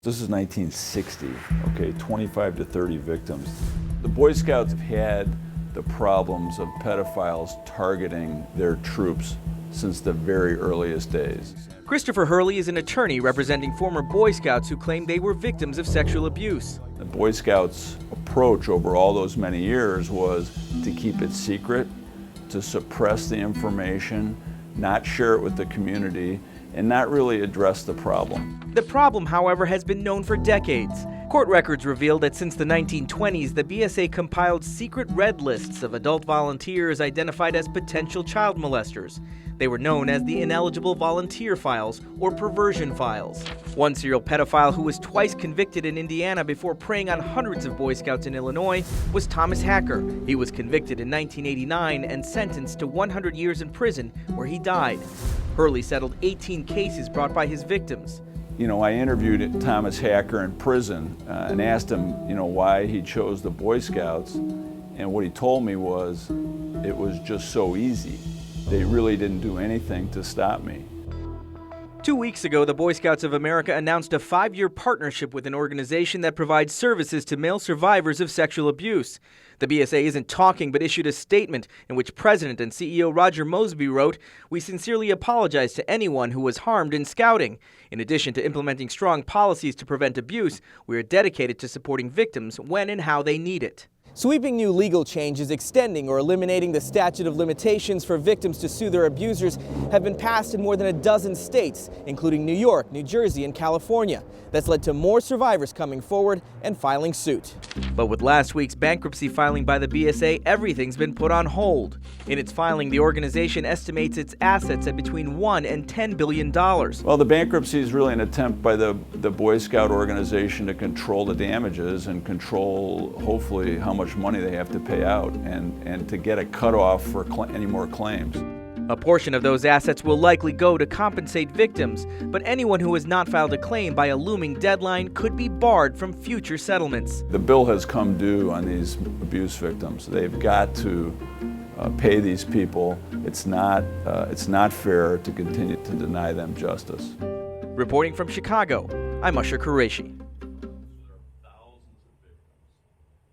This is 1960, okay, 25 to 30 victims. The Boy Scouts have had the problems of pedophiles targeting their troops since the very earliest days. Christopher Hurley is an attorney representing former Boy Scouts who claimed they were victims of sexual abuse. The Boy Scouts' approach over all those many years was to keep it secret, to suppress the information, not share it with the community, and not really address the problem. The problem, however, has been known for decades. Court records reveal that since the 1920s, the BSA compiled secret red lists of adult volunteers identified as potential child molesters. They were known as the ineligible volunteer files, or perversion files. One serial pedophile who was twice convicted in Indiana before preying on hundreds of Boy Scouts in Illinois was Thomas Hacker. He was convicted in 1989 and sentenced to 100 years in prison, where he died. Hurley settled 18 cases brought by his victims. You know, I interviewed Thomas Hacker in prison and asked him, why he chose the Boy Scouts. And what he told me was, it was just so easy. They really didn't do anything to stop me. 2 weeks ago, the Boy Scouts of America announced a 5-year partnership with an organization that provides services to male survivors of sexual abuse. The BSA isn't talking, but issued a statement in which President and CEO Roger Mosby wrote, "We sincerely apologize to anyone who was harmed in scouting. In addition to implementing strong policies to prevent abuse, we are dedicated to supporting victims when and how they need it." Sweeping new legal changes extending or eliminating the statute of limitations for victims to sue their abusers have been passed in more than a dozen states, including New York, New Jersey, and California. That's led to more survivors coming forward and filing suit. But with last week's bankruptcy filing by the BSA, everything's been put on hold. In its filing, the organization estimates its assets at between $1 and $10 billion. Well, the bankruptcy is really an attempt by the Boy Scout organization to control the damages and control, hopefully, how much money they have to pay out and to get a cutoff for any more claims. A portion of those assets will likely go to compensate victims, but anyone who has not filed a claim by a looming deadline could be barred from future settlements. The bill has come due on these abuse victims. They've got to pay these people. It's not fair to continue to deny them justice. Reporting from Chicago, I'm Usher Qureshi.